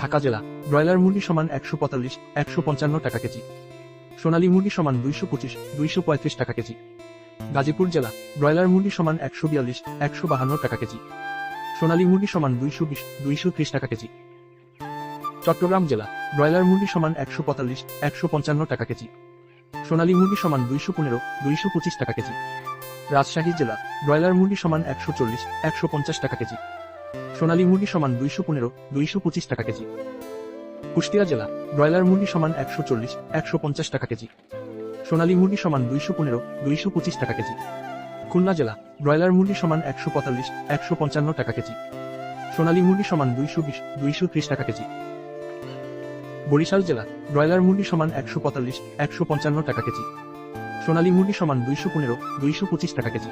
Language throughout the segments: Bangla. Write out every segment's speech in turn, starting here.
ঢাকা জেলা ব্রয়লার মুরগি সমান 145, 155 টাকা কেজি। সোনালী মুরগি সমান 225, 235 টাকা কেজি। গাজীপুর জেলা ব্রয়লার মুরগি সমান 142, 152 টাকা কেজি। সোনালী মুরগি সমান 220, 230 টাকা কেজি। চট্টগ্রাম জেলা ব্রয়লার মুরগি সমান 145, 155 টাকা কেজি। সোনালী মুরগি সমান 215, 225 টাকা কেজি। রাজশাহী জেলা ব্রয়লার মুরগি সমান 140, 150 টাকা কেজি। সোনালী মুরগি সমান 215, 225 টাকা কেজি। কুষ্টিয়া জেলা ব্রয়লার মুরগি সমান 140, 150 টাকা কেজি। সোনালী মুরগি সমান 215, 225 টাকা কেজি। খুলনা জেলা ব্রয়লার মুরগি সমান 145, 155 টাকা কেজি। সোনালী মুরগি সমান 220, 230 টাকা কেজি। বরিশাল জেলা ব্রয়লার মুরগি সমান 145, 155 টাকা কেজি। সোনালী মুরগি সমান 215, 225 টাকা কেজি।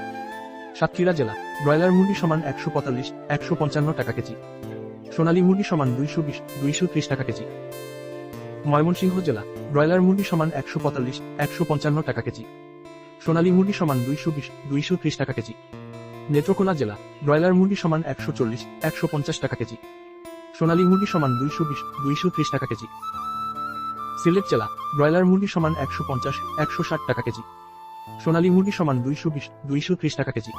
সাতক্ষীরা জেলা ব্রয়লার মুরগি সমান 145, 155 টাকা কেজি। সোনালী মুরগি সমান 220, 230 টাকা কেজি। ময়মনসিংহ জেলা ব্রয়লার মুরগি সমান 145, 155 টাকা কেজি। সোনালী মুরগি সমান 220, 230 টাকা কেজি। নেত্রকোনা জেলা ব্রয়লার মুরগি সমান 140, 150 টাকা কেজি। সোনালী মুরগি সমান 220, 230 টাকা কেজি। সিলেট জেলা ব্রয়লার মুরগি সমান 150, 160 টাকা কেজি। সোনালী মুরগি সমান 220, 230 টাকা কেজি।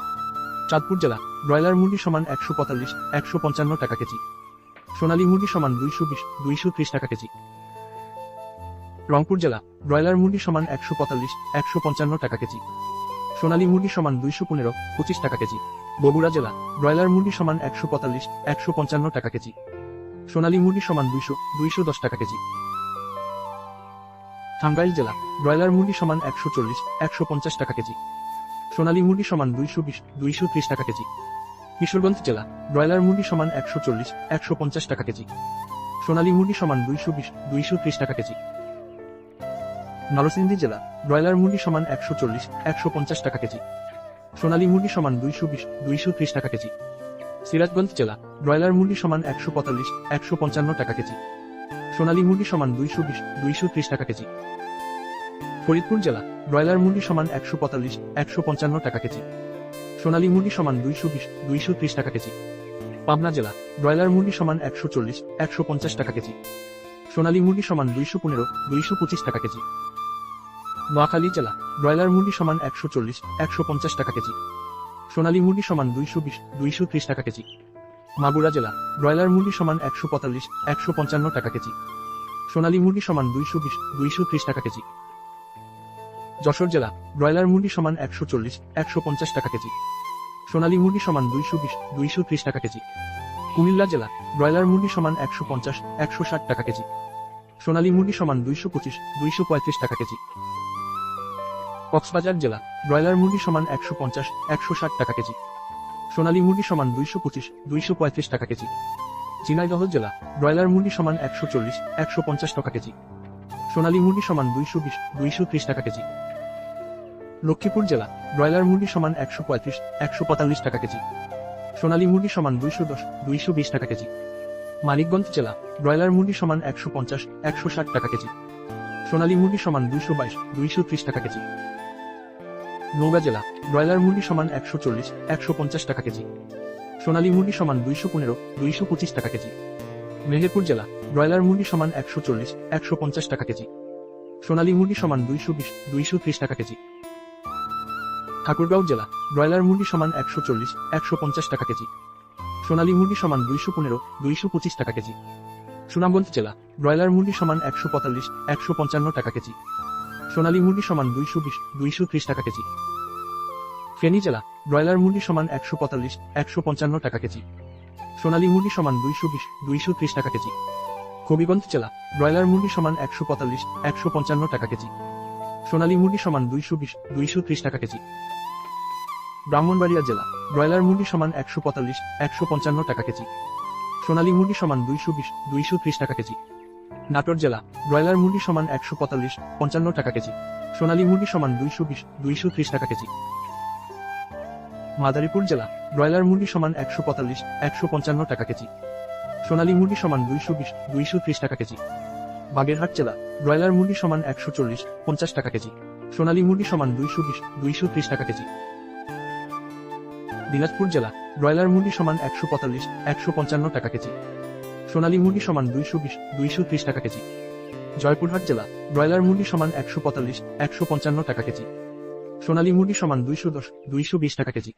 চাঁদপুর জেলা ব্রয়লার মুরগি সমান 145, 155 টাকা কেজি। সোনালী মুরগি সমান 220, 230 টাকা কেজি। রংপুর জেলা ব্রয়লার মুরগি সমান 145, 155 টাকা কেজি। সোনালী মুরগি সমান 215, 25 টাকা কেজি। বগুড়া জেলা ব্রয়লার মুরগি সমান 145, 155 টাকা কেজি। সোনালী মুরগি সমান 200, 210 টাকা কেজি। টাঙ্গাইল জেলা ব্রয়লার মুরগি সমান 140, 150 টাকা কেজি। সোনালী মুরগি সমান 220, 230 টাকা কেজি। কিশোরগঞ্জ জেলা ব্রয়লার মুরগি সমান 140, 150 টাকা কেজি। সোনালী মুরগি সমান 220, 230 টাকা কেজি। নরসিংদী জেলা ব্রয়লার মুরগি সমান 140, 150 টাকা কেজি। সোনালী মুরগি সমান 220, 230 টাকা কেজি। সিরাজগঞ্জ জেলা ব্রয়লার মুরগি সমান 145, 155 টাকা কেজি। সোনালী মুরগি সমান 220, 230 টাকা কেজি। ফরিদপুর জেলা ব্রয়লার মুরগি সমান 145, 155 টাকা কেজি। সোনালী মুরগি সমান 220, 230 টাকা কেজি। পাবনা জেলা ব্রয়লার মুরগি সমান 140, 150 টাকা কেজি। সোনালী মুরগি সমান 215, 225 টাকা কেজি। নোয়াখালী জেলা ব্রয়লার মুরগি সমান 140, 150 টাকা কেজি। সোনালী মুরগি সমান 220, 230 টাকা কেজি। মাগুরা জেলা ব্রয়লার মুরগি সমান 145, 155 টাকা কেজি। সোনালী মুরগি সমান 220, 230 টাকা কেজি। যশোর জেলা ব্রয়লার মুরগি সমান 140, 150 টাকা কেজি। সোনালী মুরগি সমান 220, 230 টাকা কেজি। কুমিল্লা জেলা ব্রয়লার মুরগি সমান 150, 160 টাকা কেজি। সোনালী মুরগি সমান 225, 235 টাকা কেজি। কক্সবাজার জেলা ব্রয়লার মুরগি সমান 150, 160 টাকা কেজি। সোনালী মুরগি সমান 225, 235 টাকা কেজি। ঝিনাইদহ জেলা ব্রয়লার মুরগি সমান 140, 150 টাকা কেজি। সোনালী মুরগি সমান 220, 230 টাকা কেজি। লক্ষ্মীপুর জেলা ব্রয়লার মুরগি সমান 135, 145 টাকা কেজি। সোনালী মুরগি সমান 210, 220 টাকা কেজি। মানিকগঞ্জ জেলা ব্রয়লার মুরগি সমান 150, 160 টাকা কেজি। সোনালী মুরগি সমান 222, 230 টাকা কেজি। নওগাঁ জেলা ব্রয়লার মুরগি সমান 140, 150 টাকা কেজি। সোনালী মুরগি সমান 215, 225 টাকা কেজি। মেহেরপুর জেলা ব্রয়লার মুরগি সমান 140, 150 টাকা কেজি। সোনালী মুরগি সমান 220, 230 টাকা কেজি। ঠাকুরগাঁও জেলা ব্রয়লার মুরগি সমান 140, 150 টাকা কেজি। সোনালী মুরগি সমান 215, 225 টাকা কেজি। সুনামগঞ্জ জেলা ব্রয়লার মুরগি সমান 145, 155 টাকা কেজি। সোনালী মুরগি সমান 220, 230 টাকা কেজি। ফেনী জেলা ব্রয়লার মুরগি সমান 145, 155 টাকা কেজি। সোনালী মুরগি সমান 220, 230 টাকা কেজি। হবিগঞ্জ জেলা ব্রয়লার মুরগি সমান 145, 155 টাকা কেজি। সোনালী মুরগি সমান 220, 230 টাকা কেজি। ব্রাহ্মণবাড়িয়া জেলা ব্রয়লার মুরগি সমান 145, 155 টাকা কেজি। সোনালী মুরগি সমান 220, 230 টাকা কেজি। নাটোর জেলা ব্রয়লার মুরগি সমান 145, 55 টাকা কেজি। সোনালী মুরগি সমান 220, 230 টাকা কেজি। মাদারীপুর জেলা ব্রয়লার মুরগি সমান 145, 155 টাকা কেজি। সোনালী মুরগি সমান 220, 230 টাকা কেজি। বাগেরহাট জেলা ব্রয়লার মুরগি সমান 140, 50 টাকা কেজি। সোনালী মুরগি সমান 220, 230 টাকা কেজি। দিনাজপুর জেলা ব্রয়লার মুরগি সমান 145, 155 টাকা কেজি। সোনালী মুরগি সমান 220-230 টাকা কেজি। জয়পুরহাট জেলা ব্রয়লার মুরগি সমান 145-155 টাকা কেজি। সোনালী মুরগি সমান 210-220 টাকা কেজি।